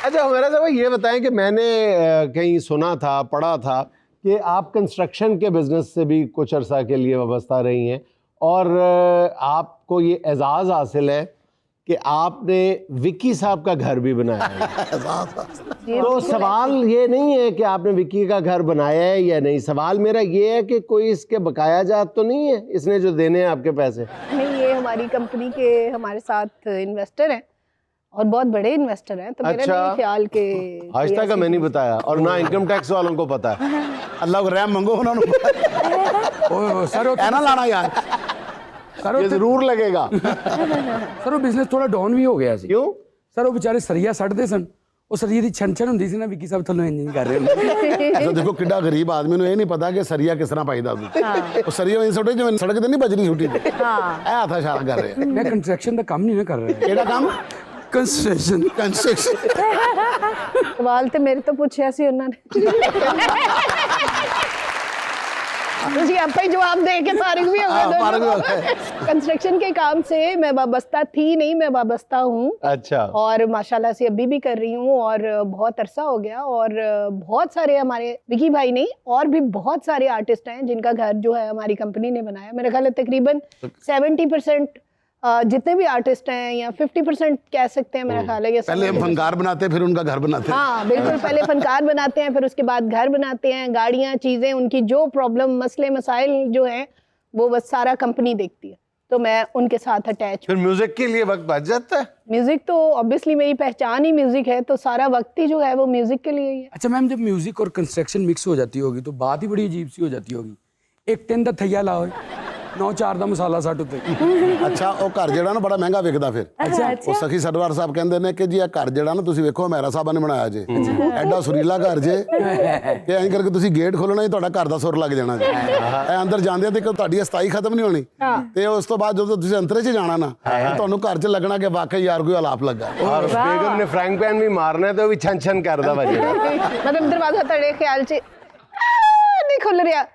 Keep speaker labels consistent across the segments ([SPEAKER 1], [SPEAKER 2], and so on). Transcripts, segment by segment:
[SPEAKER 1] अच्छा मेरा साहब ये बताएं कि मैंने कहीं सुना था, पढ़ा था कि आप कंस्ट्रक्शन के बिजनेस से भी कुछ अरसा के लिए वाबस्ता रही हैं और आपको ये एजाज़ हासिल है कि आपने विक्की साहब का घर भी बनाया है। तो सवाल ये नहीं है कि आपने विक्की का घर बनाया है या नहीं, सवाल मेरा ये है कि कोई इसके बकाया जात तो नहीं है, इसने जो देने हैं आपके पैसे?
[SPEAKER 2] नहीं, ये हमारी कंपनी के हमारे साथ इन्वेस्टर हैं और बहुत बड़े इन्वेस्टर हैं, तो मेरा नहीं ख्याल के
[SPEAKER 1] आज तक हमें नहीं बताया और ना इनकम टैक्स वालों को पता है।
[SPEAKER 3] अल्लाह को रहम मंगो उन्होंने
[SPEAKER 4] सर
[SPEAKER 3] ना लाना यार,
[SPEAKER 1] ये जरूर लगेगा।
[SPEAKER 4] सर वो बिजनेस थोड़ा डाउन भी हो गया ਸੀ।
[SPEAKER 1] क्यों
[SPEAKER 4] सर वो बेचारे सरिया सੜਦੇ ਸਨ, ਉਹ ਸਰੀਏ ਦੀ ਛਣ ਹੁੰਦੀ ਸੀ ਨਾ, ਵਿੱਕੀ ਸਾਹਿਬ ਥੱਲੋਂ ਇੰਜ ਕਰ ਰਹੇ ਹੁੰਦੇ।
[SPEAKER 3] तो देखो किड्डा गरीब आदमी ਨੂੰ ਇਹ ਨਹੀਂ ਪਤਾ ਕਿ ਸਰੀਆ ਕਿਸ ਤਰ੍ਹਾਂ ਪਾਈਦਾ ਹੁੰਦਾ। ਉਹ ਸਰੀਆ ਇੰਜ ਸੁੱਟੇ ਜਿਵੇਂ ਸੜਕ ਤੇ ਨਹੀਂ ਬਜਰੀ ਸੁੱਟੀ ਤੇ। ਇਹ ਹੱਥ ਇਸ਼ਾਰਾ ਕਰ ਰਹੇ ਆ।
[SPEAKER 4] ਮੈਂ ਕੰਸਟਰਕਸ਼ਨ ਦਾ ਕੰਮ ਨਹੀਂ ਨਾ ਕਰ ਰਿਹਾ।
[SPEAKER 3] ਕਿਹੜਾ ਕੰਮ?
[SPEAKER 4] ਕੰਸਟਰਕਸ਼ਨ
[SPEAKER 2] सवाल तो मेरे तो पूछे सी उन्होंने। ਤੁਸੀਂ आपा ही जवाब दे के फारिग भी हो गए। कंस्ट्रक्शन के काम से मैं वाबस्ता थी नहीं, मैं वाबस्ता हूँ।
[SPEAKER 1] अच्छा।
[SPEAKER 2] और माशाल्लाह से अभी भी कर रही हूँ और बहुत अरसा हो गया और बहुत सारे हमारे विकी भाई नहीं और भी बहुत सारे आर्टिस्ट हैं जिनका घर जो है हमारी कंपनी ने बनाया। मेरे ख्याल है तकरीबन 70% जितने भी आर्टिस्ट हैं या 50% कह सकते हैं मेरा ख्याल है। ये
[SPEAKER 3] पहले हम फनकार बनाते फिर उनका घर बनाते।
[SPEAKER 2] हाँ बिल्कुल, पहले फनकार बनाते हैं फिर उसके बाद घर बनाते हैं, गाड़ियाँ चीज़ें उनकी जो प्रॉब्लम मसले मसाइल जो हैं वो बस सारा कंपनी देखती है, तो मैं उनके साथ अटैच।
[SPEAKER 1] फिर म्यूजिक के लिए वक्त बच जाता है?
[SPEAKER 2] म्यूजिक तो ऑब्वियसली मेरी पहचान ही म्यूजिक है, तो सारा वक्त ही जो है वो म्यूजिक के लिए ही है।
[SPEAKER 4] अच्छा मैम, जब म्यूजिक और कंस्ट्रक्शन मिक्स हो जाती होगी तो बात ही बड़ी अजीब सी हो जाती होगी। एक 10 ਦਾ ਥਈਆ ਲਾਓ, 9-4 ਦਾ ਮਸਾਲਾ ਸੱਟ ਉੱਤੇ।
[SPEAKER 3] ਅੱਛਾ ਉਹ ਘਰ ਜਿਹੜਾ ਨਾ ਬੜਾ ਮਹਿੰਗਾ ਵਿਕਦਾ ਫਿਰ। ਉਹ ਸਖੀ ਸਰਦਾਰ ਸਾਹਿਬ ਕਹਿੰਦੇ ਨੇ ਕਿ ਜੀ ਇਹ ਘਰ ਜਿਹੜਾ ਨਾ ਤੁਸੀਂ ਵੇਖੋ ਮੇਰਾ ਸਾਹਿਬਾਂ ਨੇ ਬਣਾਇਆ ਜੇ, ਐਡਾ ਸੁਰੀਲਾ ਘਰ ਜੇ ਕਿ ਐਂ ਕਰਕੇ ਤੁਸੀਂ ਗੇਟ ਖੋਲਣਾ ਹੀ ਤੁਹਾਡਾ ਘਰ ਦਾ ਸੁਰ ਲੱਗ ਜਾਣਾ ਜੀ। ਇਹ ਅੰਦਰ ਜਾਂਦੇ ਤੇ ਤੁਹਾਡੀ ਅਸਥਾਈ ਖਤਮ ਨਹੀਂ ਹੋਣੀ ਤੇ ਉਸ ਤੋਂ ਬਾਅਦ ਜਦੋਂ ਤੁਸੀਂ ਅੰਤਰੇ 'ਚ ਜਾਣਾ ਨਾ ਤੁਹਾਨੂੰ ਘਰ 'ਚ ਲੱਗਣਾ ਕਿ ਵਾਕਈ ਯਾਰ ਕੋਈ ਆਲਾਪ ਲੱਗਾ।
[SPEAKER 1] और बेगम ने फ्रैंक पैन भी मारना है तो भी छन छन करदा बजेगा।
[SPEAKER 2] मतलब दरवाजा तड़े ख्याल से नहीं खुल रहा।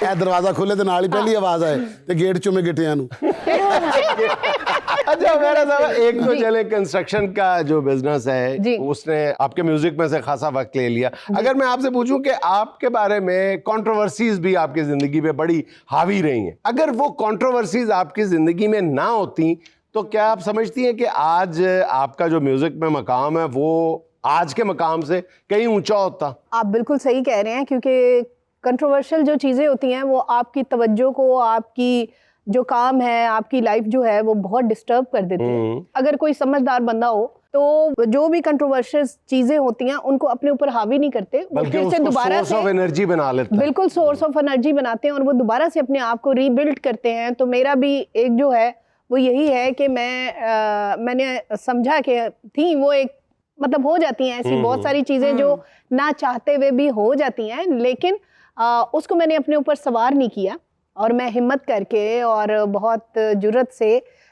[SPEAKER 3] ਇਹ ਦਰਵਾਜ਼ਾ ਖੋਲੇ ਤੇ ਨਾਲ ਹੀ ਪਹਿਲੀ ਆਵਾਜ਼ ਆਏ ਤੇ ਗੇਟ ਚੋਂ ਮੈਂ ਗਿੱਟਿਆਂ ਨੂੰ।
[SPEAKER 1] अच्छा मेरा साहब एक तो चले कंस्ट्रक्शन का जो बिजनेस है उसने आपके म्यूजिक में से खासा वक्त ले लिया। अगर मैं आपसे पूछूं कि आपके बारे में कंट्रोवर्सीज भी आपकी जिंदगी में बड़ी हावी रही हैं, अगर वो कंट्रोवर्सीज आपकी जिंदगी में ना होती तो क्या आप समझती हैं कि आज आपका जो म्यूजिक में मकाम है वो आज के मकाम से कहीं ऊंचा होता?
[SPEAKER 2] आप बिल्कुल सही कह रहे हैं, क्योंकि कंट्रोवर्शियल जो चीज़ें होती हैं वो आपकी तवज्जो को, आपकी जो काम है, आपकी लाइफ जो है वो बहुत डिस्टर्ब कर देती है। अगर कोई समझदार बंदा हो तो जो भी कंट्रोवर्शियल चीजें होती हैं उनको अपने ऊपर हावी नहीं करते, वो फिर से दोबारा
[SPEAKER 1] सोर्स ऑफ एनर्जी बना लेते हैं।
[SPEAKER 2] बिल्कुल सोर्स ऑफ एनर्जी बनाते हैं और वो दोबारा से अपने आप को रीबिल्ड करते हैं। तो मेरा भी एक जो है वो यही है कि मैंने समझा कि थी वो एक मतलब हो जाती हैं ऐसी बहुत सारी चीजें जो ना चाहते हुए भी हो जाती हैं, लेकिन उसको मैंने अपने ऊपर सवार नहीं किया और मैं हिम्मत करके और बहुत जुर्रत से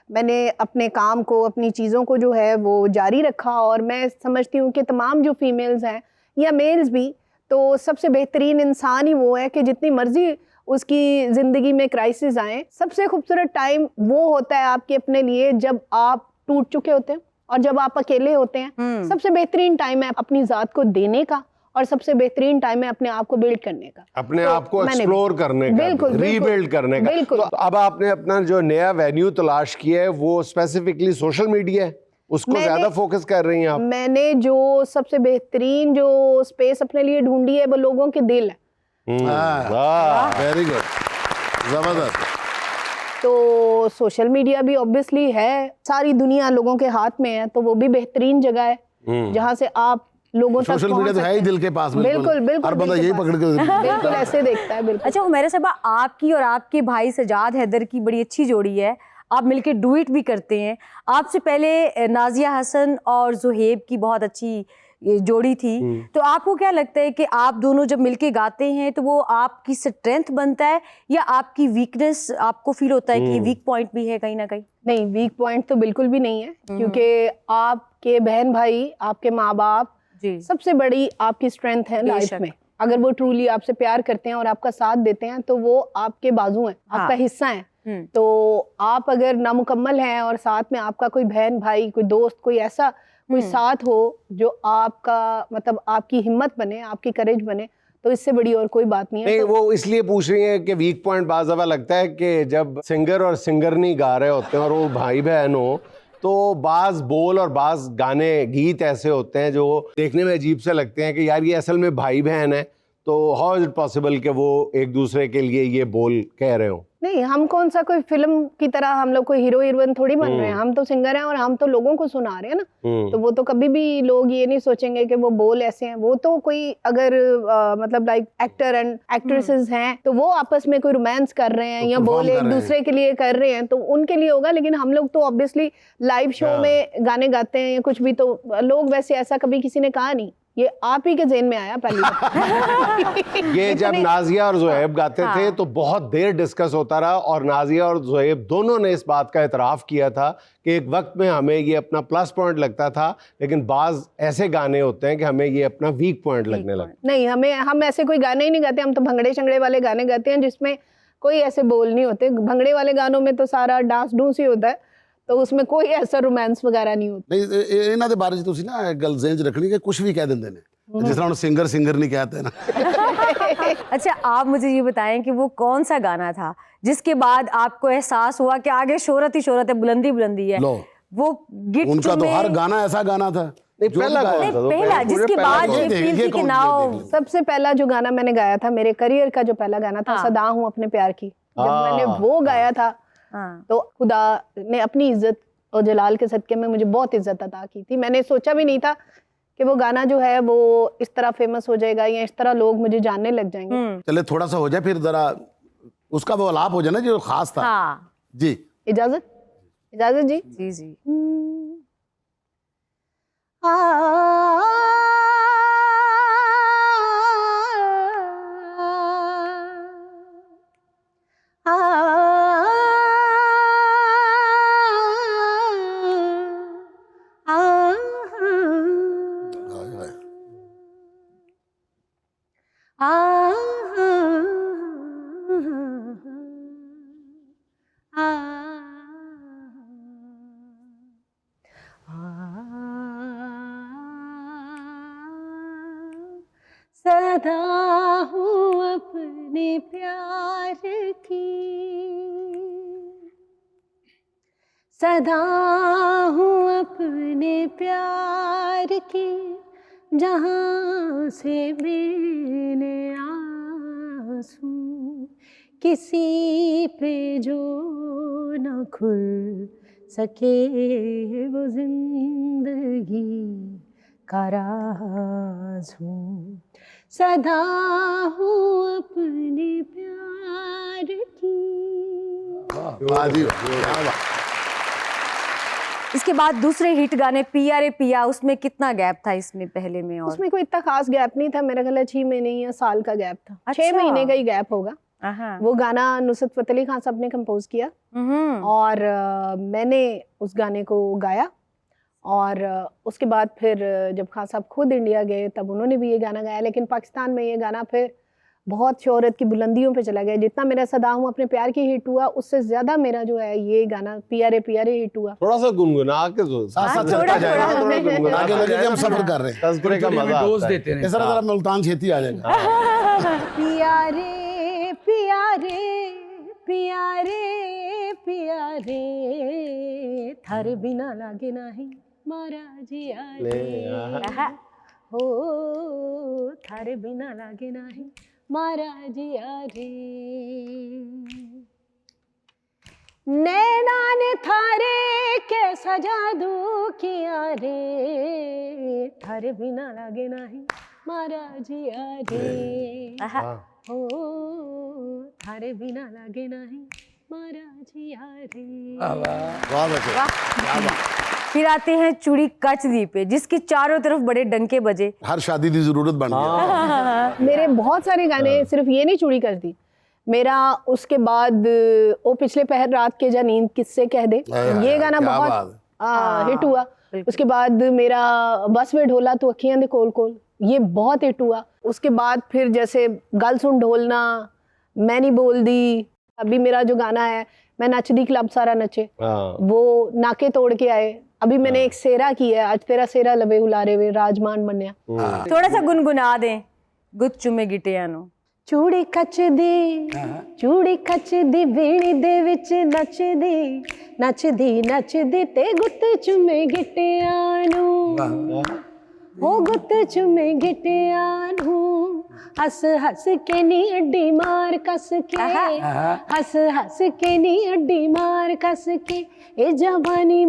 [SPEAKER 2] मैंने अपने काम को, अपनी चीज़ों को जो है वो जारी रखा। और मैं समझती हूँ कि तमाम जो फीमेल्स हैं या मेल्स भी, तो सबसे बेहतरीन इंसान ही वो है कि जितनी मर्जी उसकी ज़िंदगी में क्राइसिस आए, सबसे खूबसूरत टाइम वो होता है आपके अपने लिए जब आप टूट चुके होते हैं और जब आप अकेले होते हैं। सबसे बेहतरीन टाइम है अपनी ज़ात को देने का और सबसे बेहतरीन टाइम है अपने आप को बिल्ड करने का,
[SPEAKER 1] अपने आप को एक्सप्लोर करने का, रीबिल्ड करने का। तो अब आपने अपना जो नया वेन्यू तलाश किया है वो स्पेसिफिकली सोशल मीडिया है, उसको ज्यादा फोकस कर रही हैं आप?
[SPEAKER 2] मैंने जो सबसे बेहतरीन जो स्पेस अपने लिए ढूंढी है वो लोगों के दिल है।
[SPEAKER 3] वेरी गुड, जबरदस्त।
[SPEAKER 2] तो सोशल मीडिया भी ऑब्वियसली है, सारी दुनिया लोगों के हाथ में है, तो वो भी बेहतरीन जगह है जहाँ से आप लोगों तक
[SPEAKER 3] सोशल मीडिया तो है ही दिल के पास।
[SPEAKER 2] बिल्कुल बिल्कुल,
[SPEAKER 3] हर बंदा यही पकड़ के
[SPEAKER 2] बिल्कुल ऐसे देखता है। बिल्कुल।
[SPEAKER 5] अच्छा हुमैरा साहबा, आपकी और आपके भाई सजाद हैदर की बड़ी अच्छी जोड़ी है, आप मिलके डुएट भी करते हैं। आपसे पहले नाजिया हसन और जुहेब की बहुत अच्छी जोड़ी थी, तो आपको क्या लगता है कि आप दोनों जब मिलके गाते हैं तो वो आपकी स्ट्रेंथ बनता है या आपकी वीकनेस आपको फील होता है कि वीक पॉइंट भी है कहीं ना कहीं?
[SPEAKER 2] नहीं, वीक पॉइंट तो बिल्कुल भी नहीं है, क्योंकि आपके बहन भाई, आपके माँ बाप सबसे बड़ी आपकी स्ट्रेंथ है लाइफ में। अगर वो ट्रूली आपसे प्यार करते हैं और आपका साथ देते हैं तो वो आपके बाजू हैं, आपका हिस्सा है। तो आप अगर नामुकम्मल हैं और साथ में आपका कोई बहन भाई, कोई दोस्त, कोई ऐसा कोई साथ हो जो आपका मतलब आपकी हिम्मत बने, आपकी करेज बने, तो इससे बड़ी और कोई बात नहीं है।
[SPEAKER 1] नहीं, वो इसलिए पूछ रही है कि वीक पॉइंट बाज़ दफ़ा लगता है कि जब सिंगर और सिंगरनी गा रहे होते हैं और वो भाई बहन हो, तो बाज़ बोल और बाज़ गाने गीत ऐसे होते हैं जो देखने में अजीब से लगते हैं कि यार ये असल में भाई बहन है, तो हाउ इज इट पॉसिबल कि वो एक दूसरे के लिए ये बोल कह रहे हो?
[SPEAKER 2] नहीं, हम कौन सा कोई फिल्म की तरह हम लोग कोई हीरो हीरोइन थोड़ी बन रहे हैं, हम तो सिंगर हैं और हम तो लोगों को सुना रहे हैं ना। तो वो तो कभी भी लोग ये नहीं सोचेंगे कि वो बोल ऐसे हैं। वो तो कोई अगर मतलब लाइक एक्टर एंड एक्ट्रेसेस हैं तो वो आपस में कोई रोमांस कर रहे हैं या बोल एक दूसरे के लिए कर रहे हैं तो उनके लिए होगा, लेकिन हम लोग तो ऑब्वियसली लाइव शो में गाने गाते हैं या कुछ भी, तो लोग वैसे ऐसा कभी किसी ने कहा नहीं। ये आप ही के ज़हन में आया पहली बार।
[SPEAKER 1] ये जब नाजिया और ज़ुहैब गाते थे तो बहुत देर डिस्कस होता रहा और नाजिया और ज़ुहैब दोनों ने इस बात का इतराफ़ किया था कि एक वक्त में हमें ये अपना प्लस पॉइंट लगता था, लेकिन बाज़ ऐसे गाने होते हैं कि हमें ये अपना वीक पॉइंट लगने लगता।
[SPEAKER 2] नहीं, हम ऐसे कोई गाने ही नहीं गाते, हम तो भंगड़े शंगड़े वाले गाने गाते हैं जिसमें कोई ऐसे बोल नहीं होते। भंगड़े वाले गानों में तो सारा डांस डूंस ही होता है, तो उसमें कोई ऐसा रोमांस वगैरह नहीं होता।
[SPEAKER 3] नहीं, इन्हां दे बारे च तुसी ना गल ज़हन च रखनी कि कुछ भी कह देंदे ने, जिस तरह सिंगर नहीं कहते ना।
[SPEAKER 5] अच्छा, आप मुझे ये बताएं कि वो कौन सा गाना था जिसके बाद आपको एहसास हुआ कि आगे शोहरत ही शोहरत है, बुलंदी बुलंदी है?
[SPEAKER 3] लो,
[SPEAKER 5] वो गिफ्ट
[SPEAKER 3] उनका तो हर गाना ऐसा गाना था।
[SPEAKER 5] पहला जिसके बाद ये फील थी कि नाउ।
[SPEAKER 2] सबसे पहला जो गाना मैंने गाया था, मेरे करियर का जो पहला गाना था, सदा हूँ अपने प्यार की, जब मैंने वो गाया था तो खुदा ने अपनी इज्जत और जलाल के सदके में मुझे बहुत इज्जत अता की थी। मैंने सोचा भी नहीं था कि वो गाना जो है वो इस तरह फेमस हो जाएगा या इस तरह लोग मुझे जानने लग जाएंगे।
[SPEAKER 3] चले थोड़ा सा हो जाए फिर जरा उसका वो आलाप हो जाए ना जो खास था।
[SPEAKER 5] हाँ
[SPEAKER 3] जी,
[SPEAKER 2] इजाजत जी।
[SPEAKER 5] जी जी।
[SPEAKER 2] सदा हूँ अपने प्यार की, सदा हूँ अपने प्यार की, जहाँ से मैंने आंसू किसी पे जो न खुल सके वो जिंदगी का राज हूँ, सदा हूँ अपने प्यार की।
[SPEAKER 5] इसके बाद दूसरे हिट गाने पिया रे पिया, उसमें कितना गैप था इसमें पहले में? और
[SPEAKER 2] उसमें कोई इतना खास गैप नहीं था, मेरा ख्याल है 6 महीने या साल का गैप था।
[SPEAKER 5] अच्छा।
[SPEAKER 2] 6 महीने का ही गैप होगा। वो गाना नुसरत फतेह अली खान साहब ने कंपोज किया और मैंने उस गाने को गाया और उसके बाद फिर जब खान साहब खुद इंडिया गए तब उन्होंने भी ये गाना गाया, लेकिन पाकिस्तान में ये गाना फिर बहुत शोहरत की बुलंदियों पे चला गया। जितना मेरा सदा हूँ अपने प्यार की हिट हुआ, उससे ज्यादा मेरा जो है ये गाना पिया रे हिट हुआ।
[SPEAKER 1] थोड़ा सा गुनगुना के
[SPEAKER 3] साथ साथ चलता जाएगा, आगे लगे कि हम सफर कर रहे हैं।
[SPEAKER 1] तज़किरे का मजा
[SPEAKER 4] डोज
[SPEAKER 1] आता है।
[SPEAKER 4] देते रहे।
[SPEAKER 3] इस तरह मुल्तान छेती आ जाएगा।
[SPEAKER 2] पिया रे पिया रे पिया रे पिया रे, थारे बिना लागे नहीं मारा जिया रे, हो थारे बिना लागे नहीं मारा जिया रे, नैना ने थारे कैसा जादू किया रे, थारे बिना लागे नहीं मारा जिया रे, हो थारे बिना लागे नहीं मारा जिया रे।
[SPEAKER 3] वाह बेटे।
[SPEAKER 5] फिर आते हैं चूड़ी कचदी पे, जिसके चारों तरफ बड़े डंके बजे।
[SPEAKER 3] हर शादी की जरूरत बन गई।
[SPEAKER 2] मेरे बहुत सारे गाने, सिर्फ ये नहीं चूड़ी कर दी मेरा, उसके बाद ओ पिछले पहर रात के जा नींद किससे कह दे, ये गाना बहुत हिट हुआ। उसके बाद मेरा बस वे ढोला तो अखियां दे कोल कोल, ये बहुत हिट हुआ। उसके बाद फिर जैसे गल सुन ढोलना, मैं नहीं बोल दी, अभी मेरा जो गाना है मैं नचदी क्लब सारा नचे,
[SPEAKER 1] हाँ।
[SPEAKER 2] वो नाके तोड़ के आए। अभी मैंने एक सेरा की है, आज तेरा सेरा लवे हुलारे वे राजमान बन्या।
[SPEAKER 5] थोड़ा सा गुनगुना दें, गुत चुमे गिटिया नो।
[SPEAKER 2] चूड़ी खचदी वीणी दे विच नचदी नचदी नचदी ते गुत चुमे गिटिया नु, हो गुत चुमे गिटिया नु, हस हस के नी अड्डी मार कस के, हस हस के नी अड्डी मार कस के, ए जवानी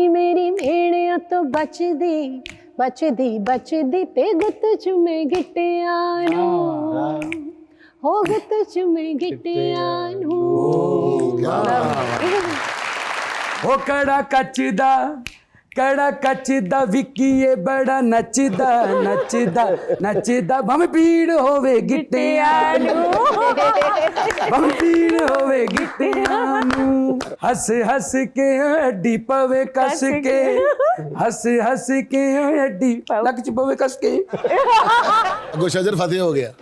[SPEAKER 2] मेरी मेड़िया तो बचदी बचदी बचदी ते गुत चुमे गिटिया नु, हो गुत चुमे गिटिया नु।
[SPEAKER 4] हो कड़ा कचदा विक्कीए बड़ा नचदा नचदा नचदा भम पीड़ होवे गिटिया नु, भम पीड़ होवे गिटिया नु, हंस हंस के अड्डी पवे कस के, हंस हंस के अड्डी लग च पवे कस के।
[SPEAKER 3] अगो शजर फतेह हो गया।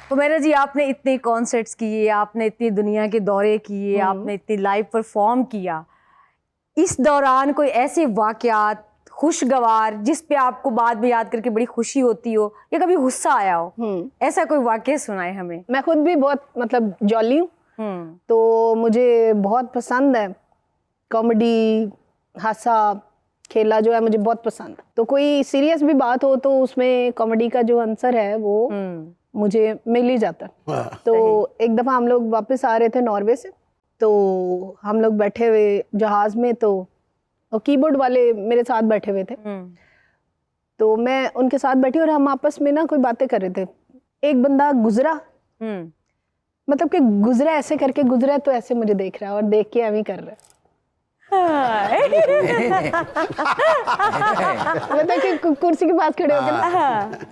[SPEAKER 5] हुमैरा जी, आपने इतने कॉन्सर्ट्स किए, आपने इतनी दुनिया के दौरे किए, आपने इतनी लाइव परफॉर्म किया, इस दौरान कोई ऐसे वाकयात खुशगवार जिस पे आपको बाद में याद करके बड़ी खुशी होती हो या कभी गुस्सा आया हो, ऐसा कोई वाकया सुनाए हमें।
[SPEAKER 2] मैं खुद भी बहुत मतलब जॉली हूँ, तो मुझे बहुत पसंद है कॉमेडी, हासा खेला जो है मुझे बहुत पसंद। तो कोई सीरियस भी बात हो तो उसमें कॉमेडी का जो आंसर है वो मुझे मिल ही जाता। तो एक दफ़ा हम लोग वापस आ रहे थे नॉर्वे से, तो हम लोग बैठे हुए जहाज़ में, तो और कीबोर्ड वाले मेरे साथ बैठे हुए थे, तो मैं उनके साथ बैठी और हम आपस में ना कोई बातें कर रहे थे। एक बंदा गुजरा, मतलब कि गुजरा ऐसे करके गुजरा, तो ऐसे मुझे देख रहा है और देख के एवं कर रहा है, मतलब कि कुर्सी के पास खड़े होकर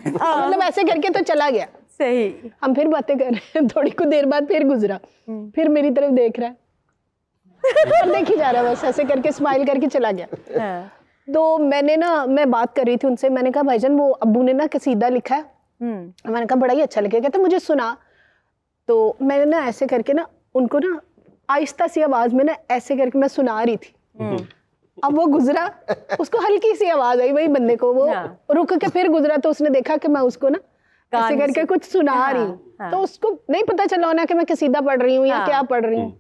[SPEAKER 2] मतलब ऐसे करके तो चला गया।
[SPEAKER 5] सही। हम
[SPEAKER 2] फिर बातें कर रहे हैं, थोड़ी कुछ देर बाद फिर गुजरा, फिर मेरी तरफ देख रहा है और देख ही जा रहा है, बस ऐसे करके स्माइल करके चला गया। तो मैं बात कर रही थी उनसे, मैंने कहा भाईजान वो अब्बू ने ना कसीदा लिखा है, मैंने कहा बड़ा ही अच्छा लगे, कहते मुझे सुना। तो मैंने ना ऐसे करके ना उनको ना आहिस्ता सी आवाज में ना ऐसे करके मैं सुना रही थी। अब वो गुजरा, उसको हल्की सी आवाज आई वही बंदे को, वो रुक के फिर गुजरा, तो उसने देखा कि मैं उसको ना ऐसे करके कुछ सुना रही हूँ, तो उसको नहीं पता चला होना कि मैं कसीदा पढ़ रही हूँ या क्या पढ़ रही हूँ।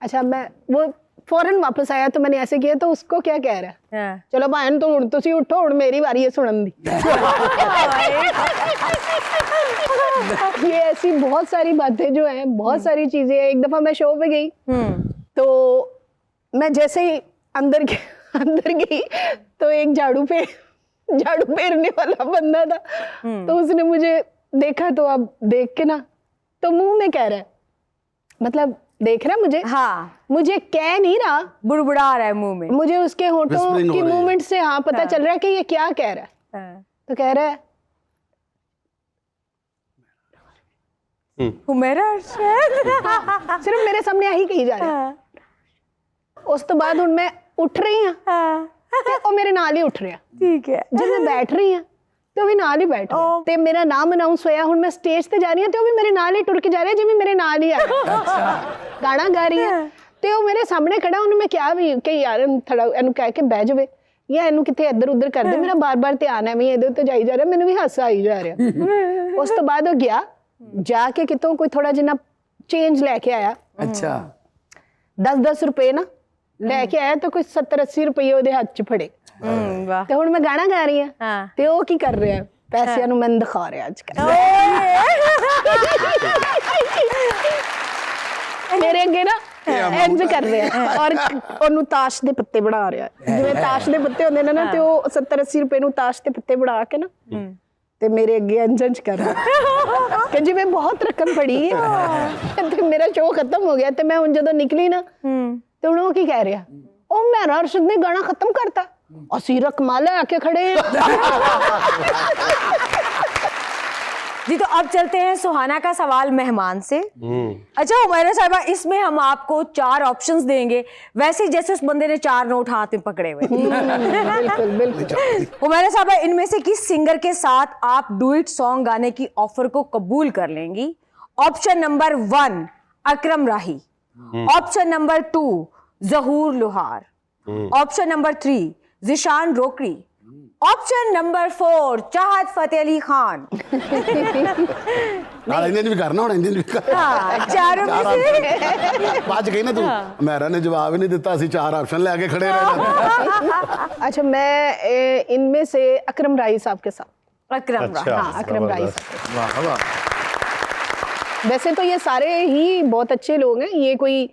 [SPEAKER 2] अच्छा, मैं वो फौरन वापस आया तो मैंने ऐसे किया, तो उसको क्या कह रहा है, चलो बहन तो हुण तुसी उठो, हुण मेरी बारी है सुनन दी। ये ऐसी बहुत सारी बातें जो है, बहुत सारी चीजें। एक दफा मैं शो पे गई, तो मैं जैसे ही अंदर गई तो एक झाड़ू फेरने वाला बंदा था, तो उसने मुझे देखा, तो अब देख के ना तो मुंह में कह रहा है, मतलब देख रहा है मुझे, मुझे कह नहीं रहा,
[SPEAKER 5] बुड़बुड़ा रहा है मुंह में,
[SPEAKER 2] मुझे उसके होंठों की मूवमेंट से पता चल रहा है कि ये क्या कह रहा है। तो कह रहा है
[SPEAKER 5] हुमैरा
[SPEAKER 2] सिर्फ मेरे सामने यही कही जा रहा है। उस तो बाद मैं उठ रही हूँ और मेरे नाल ही उठ रहा,
[SPEAKER 5] ठीक है,
[SPEAKER 2] जब मैं बैठ रही हूँ तो भी नाल ही बैठ रहा ते मेरा नाम अनाउंस होया, हुण मैं स्टेज ते जा रही हूँ तो भी मेरे नाल ही टुर के जा रहा, जिवें मेरे नाल ही आ गाना गा रही है, तो वो मेरे सामने खड़ा, उन्हें मैं क्या भी कि यार थोड़ा इनू कह के बह जावे या इनू कितने इधर उधर कर दे, मेरा बार बार ध्यान है भी इधर तो जाई जा रहा, मैनू भी हासा आई जा रहा। उस तो बाद वो गया, जाके कितों कोई थोड़ा जिन्ना चेंज लेके आया,
[SPEAKER 4] अच्छा
[SPEAKER 2] 10-10 रुपए ना लेके आया, तो कोई 70-80 रुपये ਉਹਦੇ ਹੱਥ 'ਚ ਫੜੇ, ਤੇ ਹੁਣ ਮੈਂ ਗਾਣਾ ਗਾ ਰਹੀ ਹਾਂ, ਤੇ ਉਹ ਕੀ ਕਰ ਰਿਹਾ, ਪੈਸਿਆਂ ਨੂੰ ਮੈਨੂੰ ਦਿਖਾ ਰਿਹਾ ਅੱਜ ਕੱਲ੍ਹ ਮੇਰੇ ਅੱਗੇ ਨਾ ਇੰਜ ਕਰ ਰਿਹਾ, ਔਰ ਉਹਨੂੰ ਤਾਸ਼ ਦੇ ਪੱਤੇ ਬਣਾ ਰਿਹਾ, ਜਿਵੇਂ ਤਾਸ਼ ਦੇ ਪੱਤੇ ਹੁੰਦੇ ਨੇ ਨਾ, ਤੇ ਉਹ 70-80 ਰੁਪਏ ਨੂੰ ਤਾਸ਼ ਦੇ ਪੱਤੇ ਬਣਾ ਕੇ ਨਾ ਤੇ ਮੇਰੇ ਅੱਗੇ ਇੰਜ ਕਰ ਰਿਹਾ ਕਿ ਜਿਵੇਂ ਬਹੁਤ ਰਕਮ ਫੜੀ ਹੈ। ਤੇ ਮੇਰਾ ਸ਼ੋਅ ਖਤਮ ਹੋ ਗਿਆ, ਤੇ ਮੈਂ ਹੁਣ ਜਦੋਂ ਨਿਕਲੀ ਨਾ ਤੇ ਹੁਣ ਉਹ ਕੀ ਕਹਿ ਰਿਹਾ, ਉਹ ਮੇਰਾ ਅਰਸ਼ਦ ਨੇ ਗਾਣਾ ਖਤਮ ਕਰਤਾ, ਅਸੀਂ ਰਕਮਾਂ ਲੈ ਕੇ ਖੜੇ
[SPEAKER 5] जी तो अब चलते हैं सुहाना का सवाल मेहमान से। अच्छा हुमैरा साहिबा, इसमें हम आपको 4 ऑप्शंस देंगे, वैसे जैसे उस बंदे ने 4 नोट हाथ में पकड़े हुए।
[SPEAKER 2] बिल्कुल बिल्कुल।
[SPEAKER 5] हुमैरा साहिबा, इनमें से किस सिंगर के साथ आप डुएट सॉन्ग गाने की ऑफर को कबूल कर लेंगी? ऑप्शन नंबर 1 अकरम राही, ऑप्शन नंबर 2 जहूर लोहार, option number 3 Zeeshan रोकड़ी, option number 4 चाहत फतेह अली खान।
[SPEAKER 3] इंजन भी करना होना, इंजन भी करना।
[SPEAKER 5] हाँ, चारों में से
[SPEAKER 3] बात कही ना तू, मेरा ने जवाब ही नहीं दिता, असि 4 ऑप्शन लेके खड़े रहे।
[SPEAKER 2] अच्छा, मैं इनमें से अकरम राही साहब के साथ।
[SPEAKER 5] अकरम राही।
[SPEAKER 2] हाँ, अकरम राही साहब। वैसे तो ये सारे ही बहुत अच्छे लोग हैं, ये कोई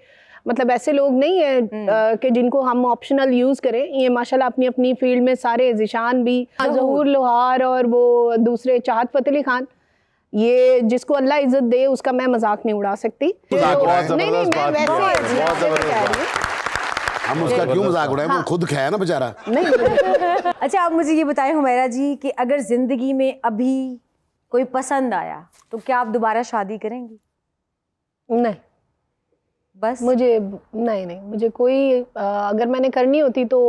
[SPEAKER 2] मतलब ऐसे लोग नहीं है कि जिनको हम ऑप्शनल यूज करें। ये माशाल्लाह अपनी अपनी फील्ड में सारे, जिशान भी, जहूर लोहार और वो दूसरे चाहत फतेह अली खान, ये जिसको अल्लाह इज्जत दे उसका मैं मजाक नहीं उड़ा सकती। नहीं मैं वैसे
[SPEAKER 3] हम उसका क्यों मजाक उड़ाएं, वो खुद खाया ना बेचारा।
[SPEAKER 2] नहीं।
[SPEAKER 5] अच्छा, आप मुझे ये बताएं हुमैरा जी कि अगर जिंदगी में अभी कोई पसंद आया तो क्या आप दोबारा शादी करेंगी?
[SPEAKER 2] नहीं,
[SPEAKER 5] बस
[SPEAKER 2] मुझे नहीं, मुझे कोई अगर मैंने करनी होती तो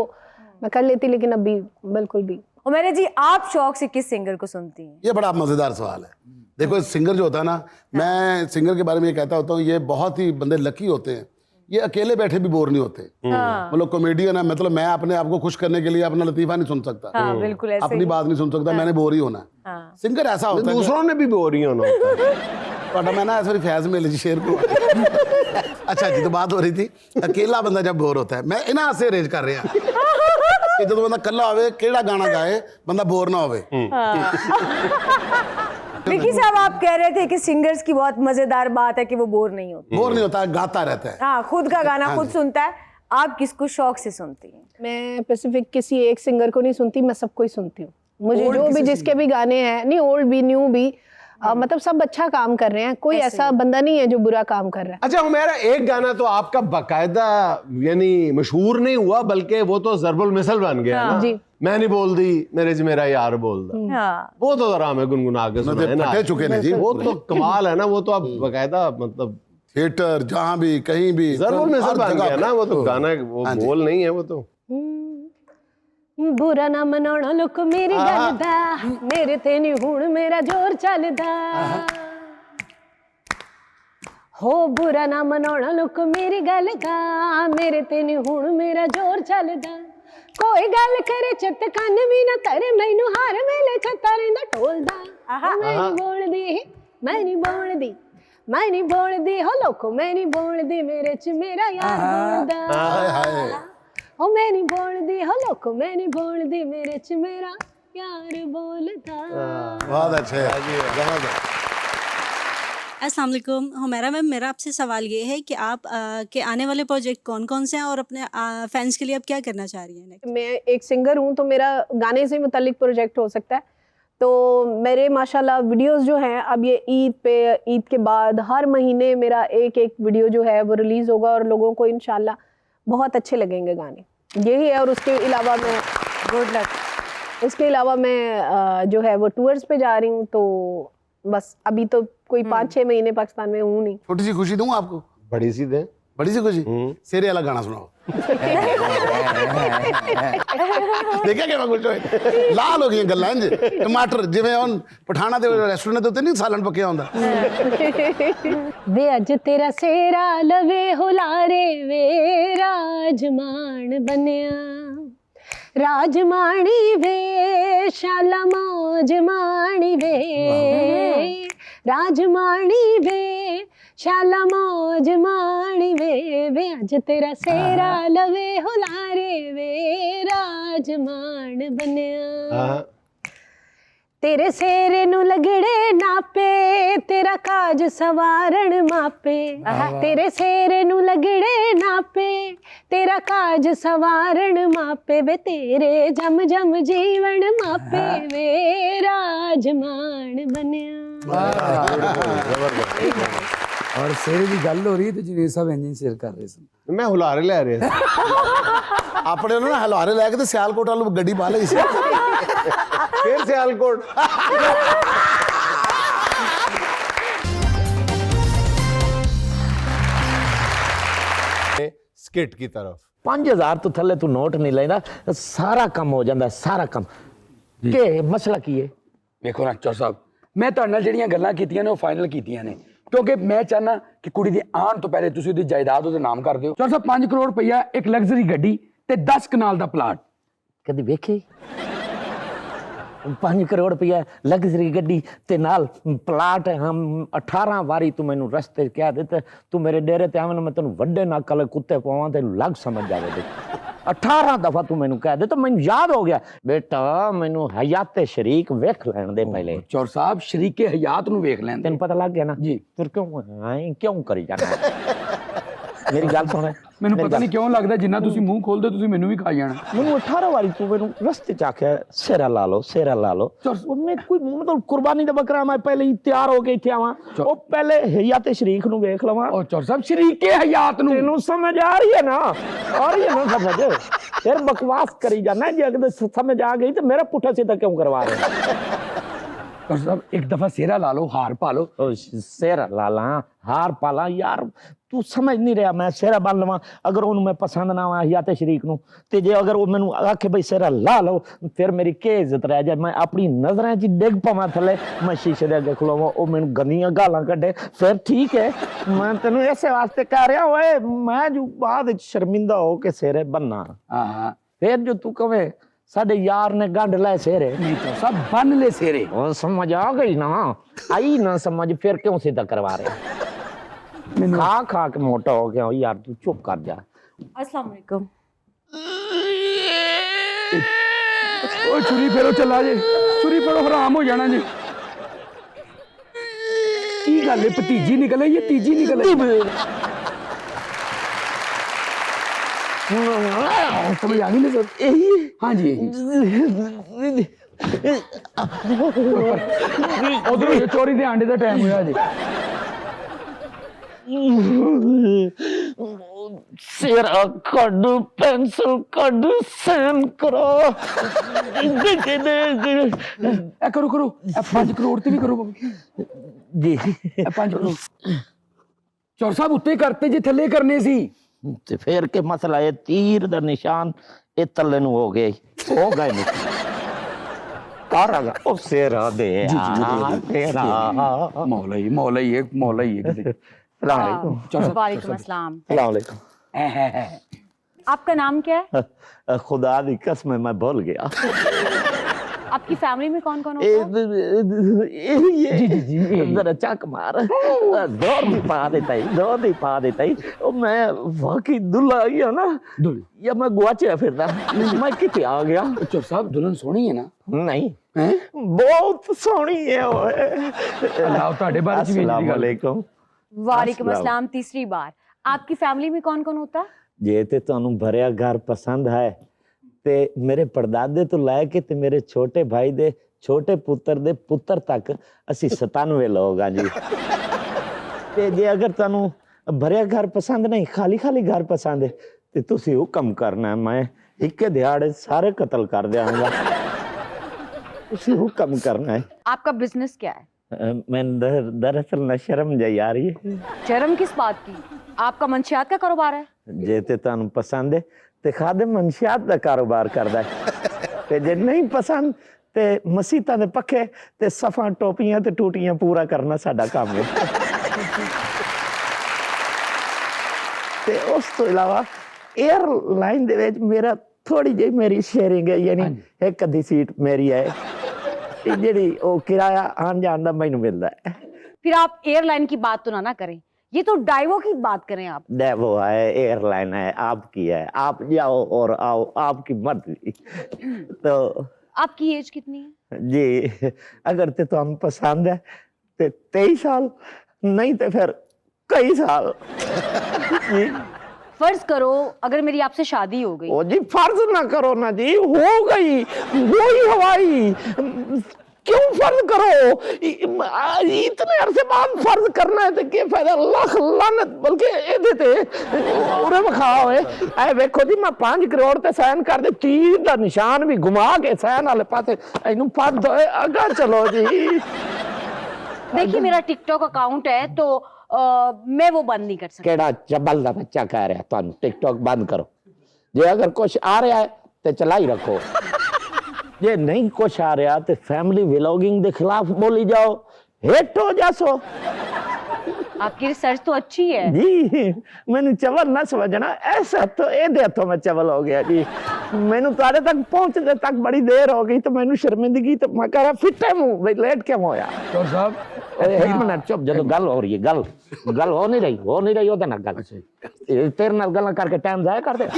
[SPEAKER 2] मैं कर लेती, लेकिन अभी बिल्कुल भी।
[SPEAKER 5] हुमैरा जी, आप शौक से किस सिंगर को सुनती हैं?
[SPEAKER 3] ये बड़ा मजेदार सवाल है। देखो, सिंगर जो होता है ना, मैं सिंगर के बारे में ये कहता होता हूँ, ये बहुत ही बंदे लकी होते हैं, ये अकेले बैठे भी बोर नहीं होते। मतलब कॉमेडियन है, मतलब मैं अपने आप को खुश करने के लिए अपना लतीफा नहीं सुन सकता।
[SPEAKER 5] हाँ, बिल्कुल ऐसे
[SPEAKER 3] अपनी बात नहीं सुन सकता, मैंने बोर ही होना। सिंगर ऐसा होता है,
[SPEAKER 1] दूसरों ने भी बोर ही होना होता है।
[SPEAKER 3] ਤੁਹਾਡਾ मैं ना ऐसे फैज में जी शेर को। अच्छा जी, तो बात हो रही थी अकेला बंदा जब बोर होता है, मैं इन्हां से अरेंज कर रहा कि जब बंदा कल्ला होवे केड़ा गाना गाए बंदा बोर ना होवे।
[SPEAKER 5] विकी साहब, आप कह रहे थे कि सिंगर्स की बहुत मजेदार बात है कि वो बोर नहीं होते।
[SPEAKER 3] बोर नहीं होता, गाता रहता है।
[SPEAKER 5] हाँ, खुद का गाना खुद सुनता है। आप किसको शौक से सुनती हैं?
[SPEAKER 2] मैं स्पेसिफिक किसी एक सिंगर को नहीं सुनती, मैं सबको ही सुनती हूँ। मुझे जो भी जिसके भी गाने हैं, नहीं ओल्ड भी न्यू भी, मतलब सब अच्छा काम कर रहे हैं, कोई ऐसा बंदा नहीं है जो बुरा काम कर रहा है।
[SPEAKER 1] अच्छा हुमैरा, एक गाना तो आपका बाकायदा यानी मशहूर नहीं हुआ, बल्कि वो तो ज़रबुल मिसल बन गया ना।
[SPEAKER 2] जी।
[SPEAKER 1] मैं नहीं बोल दी मेरे ज मेरा यार बोल दा,
[SPEAKER 5] हाँ,
[SPEAKER 1] वो तो जरा हमें गुनगुना के सुनाए ना।
[SPEAKER 3] फटे चुके ने जी,
[SPEAKER 1] वो तो कमाल है ना, वो तो अब बाकायदा मतलब
[SPEAKER 3] थिएटर जहां भी कहीं भी
[SPEAKER 1] ज़रबुल मिसल बन गया ना, वो तो गाना, वो बोल नहीं है वो तो।
[SPEAKER 2] बुरा ना मनाना लोक मेरी गल दा, मेरे ते नहीं हुण मेरा जोर चलदा। हो बुरा ना मनाना लोक मेरी गल दा, मेरे ते नहीं हुण मेरा जोर चलदा। कोई गल करे चित कन भी ना तरे, मैनू हर वेले चेता रहिंदा ढोलदा। मैं नहीं बोलदी, मैं नहीं बोलदी, मैं नहीं बोलदी, हो लोको मैं नहीं बोलदी, मेरे च मेरा यार बोलदा।
[SPEAKER 3] हाय हाय,
[SPEAKER 2] ओ मैं नहीं बोलदी, हो लोको मैं नहीं बोलदी, मेरे च मेरा यार बोलदा।
[SPEAKER 3] बहुत अच्छे।
[SPEAKER 6] अस्सलाम वालेकुम हुमैरा मैम, मेरा आपसे सवाल ये है कि आप के आने वाले प्रोजेक्ट कौन कौन से हैं और अपने फैंस के लिए आप क्या करना चाह रही हैं?
[SPEAKER 2] मैं एक सिंगर हूँ, तो मेरा गाने से मुतालिक प्रोजेक्ट हो सकता है। तो मेरे माशाल्लाह वीडियोस जो हैं, अब ये ईद के बाद हर महीने मेरा एक एक वीडियो जो है वो रिलीज़ होगा और लोगों को इंशाल्लाह बहुत अच्छे लगेंगे गाने, यही है। और उसके अलावा मैं गुड लक, इसके अलावा मैं जो है वो टूर्स पे जा रही हूँ, तो बस अभी तो कोई 5-6 महीने पाकिस्तान में हूँ नहीं।
[SPEAKER 3] छोटी सी खुशी दूं आपको,
[SPEAKER 1] बड़ी सी दे,
[SPEAKER 3] बड़ी सी खुशी, शेरे वाला गाना सुनाओ। देखा क्या खुश होए, लाल हो गई गल्लां इंज टमाटर, जिवें हुण पठाना दे रेस्टोरेंट दे उत्ते नहीं सालन पक्किया हुंदा।
[SPEAKER 2] वे अज तेरा सेरा लवे हुलारे, वे राजमान बनिया, राजमाणी वे शाला मौज माणी वे, राजमाणी वे शाला मौज माणी वे अज तेरा सेरा लवे हुलारे, वे राजमान बनिया। तेरे सेरे नू लगड़े नापे, तेरा काज सवारण मापे। तेरे सेरे नू लगड़े नापे, तेरा काज सवारण मापे, वे तेरे जम जम जीवन मापे, वे राजमान बनिया।
[SPEAKER 4] और शेर की गल हो रही है तो जी सब इंजन शेर कर रहे सन,
[SPEAKER 1] मैं हुलारे ले रहे
[SPEAKER 3] अपने ना हलवारे लैके तो सियालकोट वालों गड्डी पा ली,
[SPEAKER 1] फिर सियालकोट। स्किट की तरफ।
[SPEAKER 7] 5000 तो थले तू नोट नहीं लेना, सारा कम हो जाता, सारा कम के मसला की है।
[SPEAKER 4] ਵੇਖੋ ਨਾ ਚੌਰ ਸਾਹਿਬ, ਮੈਂ ਤੁਹਾਡੇ ਨਾਲ ਜਿਹੜੀਆਂ ਗੱਲਾਂ ਕੀਤੀਆਂ ਨੇ ਉਹ ਫਾਈਨਲ ਕੀਤੀਆਂ ਨੇ, ਕਿਉਂਕਿ ਮੈਂ ਚਾਹਨਾ ਕਿ ਕੁੜੀ ਦੇ ਆਉਣ ਤੋਂ ਪਹਿਲੇ ਤੁਸੀਂ ਉਹਦੀ ਜਾਇਦਾਦ ਉਹਦੇ ਨਾਮ ਕਰ ਦਿਓ। ਚੌਰ ਸਾਹਿਬ 5 ਕਰੋੜ ਰੁਪਈਆ, ਇੱਕ ਲਗਜ਼ਰੀ ਗੱਡੀ ਤੇ 10 ਕਨਾਲ ਦਾ ਪਲਾਟ।
[SPEAKER 7] कदी वेखे 5 करोड़ रुपया लग्जरी गड्डी ते नाल प्लाट। हम 18 वारी तू मैनू रस्ते कह दे तू मेरे डेरे ते आवन, मैं तेनू वड्डे नकल कुत्ते पवां ते लग समझ जावे दे। 18 दफा तू मैनू कह दे तो मैनू याद हो गया, बेटा मैनू हयाते शरीक वेख लैण दे पहले।
[SPEAKER 4] ਚੌਰ ਸਾਹਿਬ ਸ਼ਰੀਕੇ ਹਯਾਤ ਨੂੰ ਵੇਖ ਲੈਣ।
[SPEAKER 7] तेन पता लग गया ना
[SPEAKER 4] जी।
[SPEAKER 7] फिर क्यों करी जाना मेरी गल सुन।
[SPEAKER 4] ਮੈਨੂੰ ਪਤਾ ਨਹੀਂ ਕਿਉਂ ਲੱਗਦਾ ਜਿੰਨਾ ਤੁਸੀਂ ਮੂੰਹ ਖੋਲਦੇ ਤੁਸੀਂ ਮੈਨੂੰ ਵੀ ਖਾ ਜਾਣਾ।
[SPEAKER 7] मैनू 18 वारी तू मैनू रस्ते च आख्या सेरा ला लो, सेरा ला लो। मैं कोई मतलब कुर्बानी दा बकरा मैं पहले ही तैयार हो के इत्थे आवां, ओ पहले हयाते शरीक नु वेख लवां।
[SPEAKER 4] ਉਹ ਚੌਰ ਸਾਹਿਬ ਸ਼ਰੀਕੇ ਹਯਾਤ ਨੂੰ
[SPEAKER 7] तेनू समझ आ रही है ना? आ रही है ना समझ? फिर बकवास करी जाना, जे अगर समझ आ गई तो मेरा पुट्ठा सीधा क्यों करवा रहे हो?
[SPEAKER 4] ਚੌਰ ਸਾਹਿਬ ਇੱਕ ਦਫਾ ਸੇਰਾ ਲਾ ਲਓ, ਹਾਰ ਪਾ ਲਓ।
[SPEAKER 7] ओ सेरा ला ला, हार पाला यार, तू समझ नहीं रहा। मैं सेरा बन लवां, अगर उन्होंने मैं पसंद ना आवा हयाते शरीक नू, ते जे अगर वो मैनू आखे भाई सेरा ला लो, फिर मेरी के इज्जत रह जाए? मैं अपनी नजरां च डिग पवां थले, मैं शीशे दे अगे खलोवां, ओ मैनू गंदियां गालां कड्डे, फिर ठीक है। मैं तेनू इसे वास्ते कह रहा, ओए मैं जो बाद विच शर्मिंदा हो के सेरे बनना।
[SPEAKER 4] ਹਾਂ
[SPEAKER 7] फिर जो तू कवे साडे यार ने गंढ ले सेरे,
[SPEAKER 4] ਨਹੀਂ ਚੌਰ ਸਾਹਿਬ ਬੰਨ ਲੈ ਸੇਰੇ।
[SPEAKER 7] ओ समझ आ गई ना? आई ना समझ, फिर क्यों सीधा करवा रहे? खा खा के मोटा हो गया यार, तू चुप कर जा।
[SPEAKER 5] अस्सलाम वालेकुम।
[SPEAKER 4] ਓਏ ਛੁਰੀ ਫੇਰੋ ਚੱਲਾ ਜੇ, ਛੁਰੀ ਫੇਰੋ ਹਰਾਮ ਹੋ ਜਾਣਾ ਜੀ। ਕੀ ਗੱਲ ਹੈ, ਭਤੀਜੀ ਨਿਕਲੇ ਇਹ ਤੀਜੀ ਨਿਕਲੇ? ਸਮਝ ਆ ਗਈ ਨਾ ਸਰ? ਇਹੀ हाँ जी ਉਧਰੋਂ ਚੋਰੀ ਦੇ ਆਂਡੇ ਦਾ ਟਾਈਮ ਹੋਇਆ ਜੀ।
[SPEAKER 7] सेरा कड पेंसिल कड सैन करो।
[SPEAKER 4] ਇਹ ਕਰੋ ਕਰੋ, ਇਹ 5 ਕਰੋੜ ਤੇ ਵੀ ਕਰੋ
[SPEAKER 7] जी
[SPEAKER 4] ਇਹ 5 ਕਰੋੜ। ਚੌਰ ਸਾਹਿਬ ਉੱਤੇ ਕਰਤੇ ਜੇ ਥੱਲੇ ਕਰਨੇ ਸੀ।
[SPEAKER 7] ते फिर के मसला है, तीर दा निशान ए तले नु हो गए नहीं कर आगा ओ सेरा दे तेरा।
[SPEAKER 4] मौला ही एक मौला ही एक।
[SPEAKER 7] सलाम अलैकुम।
[SPEAKER 5] वालेकुम अस्सलाम।
[SPEAKER 7] सलाम अलैकुम।
[SPEAKER 5] आपका नाम क्या है?
[SPEAKER 7] खुदा दी कसम मैं भूल गया।
[SPEAKER 5] आपकी फैमिली में कौन कौन होता है?
[SPEAKER 7] जरा चक मार, दौर भी पा देता ही, दौर भी पा देता ही। ओ मैं वाकई दुल्हा ही है ना, या मैं गुआचिया फिरदा, मैं किथे आ गया?
[SPEAKER 4] चौर साहब दुल्हन सोहनी है ना?
[SPEAKER 7] नहीं
[SPEAKER 4] हैं?
[SPEAKER 7] बहुत सोहनी है ओए।
[SPEAKER 4] अल्लाह ਤੁਹਾਡੇ ਬਾਰੇ ਚ ਵੀ
[SPEAKER 7] अस्सलाम वालेकुम।
[SPEAKER 5] वालेकुम अस्सलाम। तीसरी बार, आपकी फैमिली में कौन कौन होता है?
[SPEAKER 7] जे ते तुहानू भरिया घर पसंद है ते मेरे परदादे तो लैके ते मेरे छोटे भाई दे छोटे पुत्र दे पुत्र तक असी 97 लोग हाँ जी। ते जे अगर तुहानू भरिया घर पसंद नहीं, खाली खाली घर पसंद है, ते तुसी हुक्म करना, मैं एक दिहाड़े सारे कत्ल कर देंगा। तुसी हुक्म करना है।
[SPEAKER 5] आपका बिजनेस क्या है?
[SPEAKER 7] मैं दरअसल न शर्म जाई आ रही है।
[SPEAKER 5] शर्म किस बात की? आपका मंशियात का कारोबार है?
[SPEAKER 7] जे ते तुहानू पसंद है ते खादिम मंशियात दा कारोबार करदा है, ते जे नहीं पसंद ते मसीतां दे पक्खे ते सफा टोपियां ते टूटियां पूरा करना साडा काम है। ते उस तो इलावा एयरलाइन दे विच मेरा थोड़ी जी मेरी शेयरिंग है, यानी एक अद्धी सीट मेरी है, ते जेड़ी ओ किराया आन जान दा मैनू मिलदा है।
[SPEAKER 5] फिर आप एयरलाइन की बात तो ना करें, ये तो डाइवो की बात करें आप।
[SPEAKER 7] डेवो है, एयरलाइन है, आपकी है, आप जाओ और आओ, आपकी मर्जी। तो
[SPEAKER 5] आपकी एज कितनी है?
[SPEAKER 7] जी अगर ते तुम पसंद है ते 23 साल, नहीं तो फिर कई साल। जी
[SPEAKER 5] फर्ज करो अगर मेरी आपसे शादी हो गई।
[SPEAKER 7] ओ जी फर्ज ना करो ना जी, हो गई वही हवाई, क्यों फर्ज करो? इतने अरसे बाद फर्ज करना है तो क्या फायदा? लाख लानत, बल्कि एदे ते उरे विखाओ है। ऐ वेखो जी मैं 5 करोड़ ते साइन कर दे, तीर दा निशान भी घुमा के साइन वाले पासे इनू फर्ज होए, अगा चलो जी।
[SPEAKER 5] देखिए मेरा टिकटॉक अकाउंट है, तो मैं वो बंद नहीं कर सकती।
[SPEAKER 7] केड़ा चबल दा बच्चा कह रहा तुहानू टिकटॉक बंद करो, जे अगर कुछ आ रहा है तो चला ही रखो, जे नहीं कुछ आ रहा तो फैमिली व्लॉगिंग के खिलाफ बोली जाओ, हिट हो जासो।
[SPEAKER 5] आपकी रिसर्च तो अच्छी है
[SPEAKER 7] जी, मैंने चवल ना समझना, ऐसा तो ए हथों में चवल हो गया जी। मैनू तारे तक पहुंचने तक बड़ी देर हो गई तो मैनू शर्मिंदगी, तो मैं कह रहा फिटे मुंह लेट क्यों होया।
[SPEAKER 4] डॉक्टर साहब
[SPEAKER 7] एक मिनट चुप, जो गल हो रही है, गल हो नहीं रही ओदे नाल गल, तेरे नाल गल्लां करके टाइम जाया कर दे।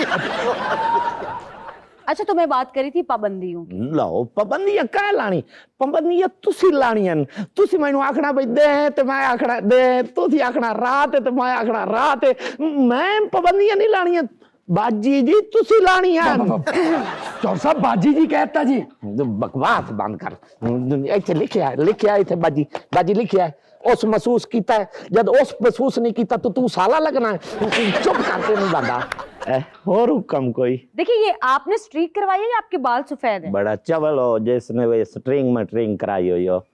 [SPEAKER 5] अच्छा, तो मैं बात करी थी पाबंदियों की।
[SPEAKER 7] लो पाबंदियां क्या लानी, पाबंदियां तुसी लानियां, तुसी मैनू आखना बई दे ते मैं आखना दे, तुसी आखना रात ते मैं आखना रात, मैं पाबंदियां नहीं लानियां, बाजी जी तुसी लानियां।
[SPEAKER 4] डॉक्टर साहब बाजी जी कहता जी।
[SPEAKER 7] बकवास बंद कर, इत्थे लिखिया इत्थे बाजी लिखिया है, उस महसूस कीता है, जब उस महसूस नहीं कीता तो तू साला लगना है, चुप करते नहीं बंदा। और हुक्म कोई?
[SPEAKER 5] देखिए, ये आपने स्ट्रीक करवाई है या आपके बाल सफेद हैं?
[SPEAKER 7] बड़ा चवल हो जिसने वे स्ट्रिंग में ट्रिंग कराई हुई हो,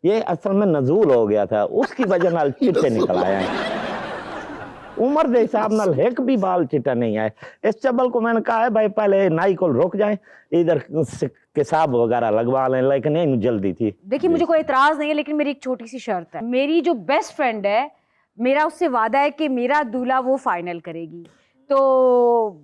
[SPEAKER 7] ये असल में नजूल हो गया था, उसकी वजह नाल चिट्टे निकल आए हैं। उम्र के हिसाब नाल एक भी बाल चिट्टा नहीं आए। इस चबल को मैंने कहा है भाई पहले नाई को रुक जाए, इधर किसाब वगैरह लगवा लें, लेकिन नहीं जल्दी थी।
[SPEAKER 5] देखिए, मुझे कोई एतराज नहीं है, लेकिन मेरी एक छोटी सी शर्त है। मेरी जो बेस्ट फ्रेंड है, मेरा उससे वादा है कि मेरा दूल्हा वो फाइनल करेगी, तो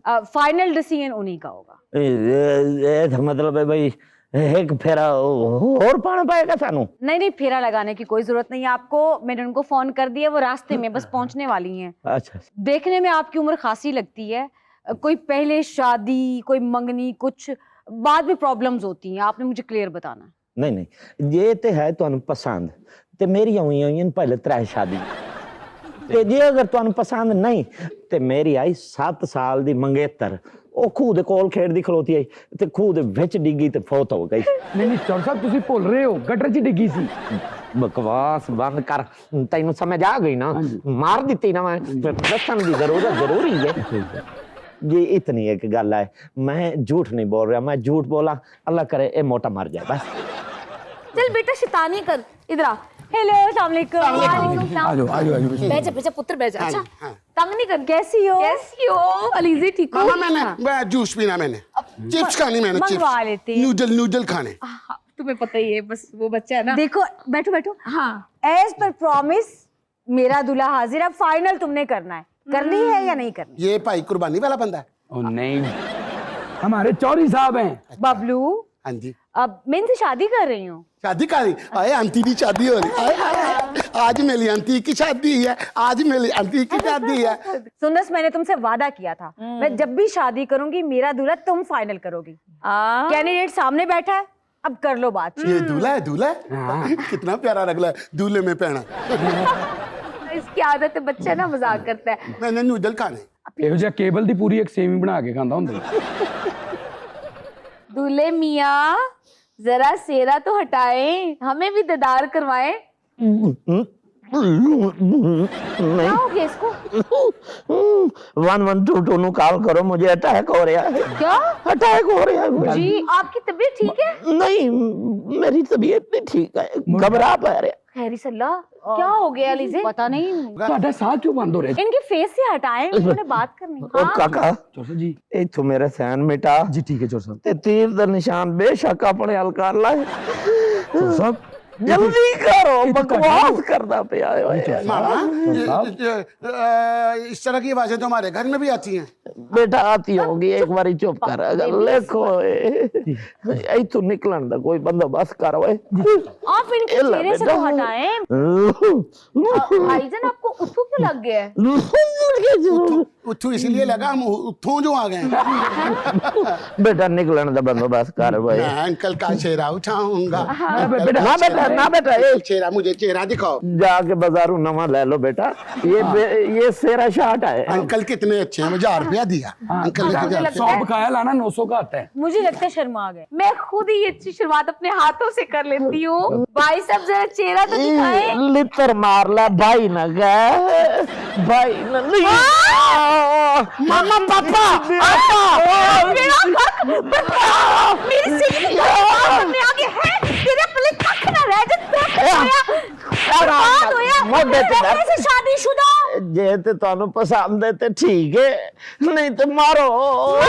[SPEAKER 5] फाइनल डिसीजन उन्हीं का होगा।
[SPEAKER 7] ये मतलब है भाई एक फेरा और पाना पाएगा सानू?
[SPEAKER 5] नहीं, फेरा लगाने की कोई जरूरत नहीं है आपको, मैंने उनको फोन कर दिया, वो रास्ते में बस पहुंचने वाली हैं।
[SPEAKER 7] अच्छा,
[SPEAKER 5] देखने में आपकी उम्र खासी लगती है, कोई पहले शादी, कोई मंगनी, कुछ बाद में प्रॉब्लम्स होती हैं, आपने मुझे क्लियर बताना।
[SPEAKER 7] नहीं ये तो है तुहानू पसंद, ते मेरी हुई पहले 3 शादी, ते जे अगर तुहानू पसंद नहीं ते मेरी आई 7 साल दी मंगेतर, ਉਹ ਖੂਹ ਦੇ ਕੋਲ ਖੇਡਦੀ ਖਲੋਤੀ ਆਈ ਤੇ ਖੂਹ ਦੇ ਵਿੱਚ ਡਿੱਗੀ ਤੇ ਫੌਤ ਹੋ ਗਈ।
[SPEAKER 4] नहीं डॉक्टर साहब ਤੁਸੀਂ ਭੁੱਲ ਰਹੇ ਹੋ, ਗਟਰ 'ਚ ਡਿੱਗੀ ਸੀ।
[SPEAKER 7] बकवास बंद कर, तैनू समझ आ गई ना, मार दी ना मैं, दसन की जरूरत जरूरी है। ये इतनी एक गल है, मैं झूठ नहीं बोल रहा, मैं झूठ बोला अल्लाह करे ये मोटा मर जाए बस।
[SPEAKER 5] चल बेटा शैतानी कर, इधर आ। हेलो, अस्सलाम वालेकुम। वालेकुम सलाम।
[SPEAKER 4] आ जाओ
[SPEAKER 5] बैठ जा पुत्र, बैठ जा। अच्छा, तंग नहीं कर, कैसी हो अलीज़े? ठीक हो?
[SPEAKER 3] मामा मैं जूस पीना, मैंने चिप्स खानी, मैंने
[SPEAKER 5] मंगवा लेते हैं।
[SPEAKER 3] नूडल खाने।
[SPEAKER 2] तुम्हें पता ही है, बस वो बच्चा है ना।
[SPEAKER 5] देखो, बैठो। हाँ, एज पर प्रॉमिस मेरा दूल्हा हाजिर है, फाइनल तुमने करना है, करनी है या नहीं करनी?
[SPEAKER 3] ये भाई कुर्बानी वाला बंदा है।
[SPEAKER 4] ओ नहीं, हमारे चौधरी साहब हैं।
[SPEAKER 5] बबलू,
[SPEAKER 3] हाँ जी,
[SPEAKER 5] अब मैं इनसे शादी कर रही हूँ।
[SPEAKER 3] शादी कर रही? आए आंटी की शादी हो रही, आज मेरी आंटी की शादी है, आज मेरी आंटी की शादी है।
[SPEAKER 5] सुंदस, मैंने तुमसे वादा किया था, मैं जब भी शादी करूंगी मेरा दूल्हा तुम फाइनल करोगी। कैंडिडेट सामने बैठा है, अब कर लो बात।
[SPEAKER 3] ये दूल्हा है कितना प्यारा लगला है दूल्हे में पहना।
[SPEAKER 5] इसकी आदत है, बच्चा ना मजाक करता है।
[SPEAKER 3] मैंने नूडल खाने।
[SPEAKER 4] ਇਹੋ ਜਿਹਾ ਕੇਬਲ ਦੀ ਪੂਰੀ ਇੱਕ ਸੇਵੀ ਬਣਾ ਕੇ ਖਾਂਦਾ ਹੁੰਦਾ।
[SPEAKER 8] दूल्हे मियाँ, जरा सेरा तो हटाएं, हमें भी दीदार करवाएं।
[SPEAKER 5] क्या हो गया इसको?
[SPEAKER 7] 112 नु कॉल करो, मुझे अटैक हो रहा है।
[SPEAKER 5] क्या
[SPEAKER 7] अटैक हो रहा है
[SPEAKER 5] जी? आपकी तबीयत ठीक है?
[SPEAKER 7] नहीं, मेरी तबीयत नहीं ठीक है, घबरा पा रहा।
[SPEAKER 5] खैरी सल्ला, क्या हो गया अलीज़े? पता नहीं,
[SPEAKER 4] ਤੁਹਾਡਾ ਸਾਹ क्यों बंद हो रहा है?
[SPEAKER 5] इनके फेस से हटाएं, उन्होंने बात करनी।
[SPEAKER 7] ओ काका
[SPEAKER 4] चौधरी जी।
[SPEAKER 7] इथों मेरा सैन मिटा
[SPEAKER 4] जी ठीक है चौधरी साहब।
[SPEAKER 7] ते तीर दा निशान बेशक अपने हल कर ला।
[SPEAKER 4] चौधरी साहब
[SPEAKER 7] जल्दी करो, बकवास करना पिया है।
[SPEAKER 3] मामा, इस तरह की आवाजें तो हमारे घर में भी आती हैं।
[SPEAKER 7] बेटा आती होगी, एक बारी चुप कर, अगर लिखो इथों निकलन दा कोई बंदोबस्त करो।
[SPEAKER 5] आप इनके चेहरे से तो हटाएं। भाईजान, आपको उठू क्यों लग गया है?
[SPEAKER 3] उठू इसलिए लगा, हम उठू जो आ गए।
[SPEAKER 7] बेटा निकलन दा बंदोबस्त कर भाई।
[SPEAKER 3] मैं अंकल का चेहरा उठाऊंगा।
[SPEAKER 7] ना बेटा
[SPEAKER 3] चेहरा, मुझे चेहरा दिखाओ।
[SPEAKER 7] जाके बाजारू नवा ले लो बेटा, ये सेरा शार्ट है।
[SPEAKER 3] अंकल कितने अच्छे हैं, 1000 रुपया दिया अंकल ने।
[SPEAKER 4] 100 बकाया लाना, 900 का आता है।
[SPEAKER 5] मुझे लगता है शर्मा आ गए।
[SPEAKER 8] मैं खुद ही अच्छी शुरुआत अपने हाथों से कर लेती हूँ। भाई साहब, जरा चेहरा तो दिखाएं।
[SPEAKER 7] लितर मार ला भाई न गए, भाई न मामा पापा
[SPEAKER 5] मेरी सिटी में आगे है, तेरे पल्ले कख ना रह जाए। बर्बाद होया, ऐसे शादी
[SPEAKER 7] ਜੇ ਤੇ ਤੁਹਾਨੂੰ ਪਸੰਦ ਹੈ ਤੇ ਠੀਕ ਹੈ, ਨਹੀਂ ਤੇ ਮਾਰੋ।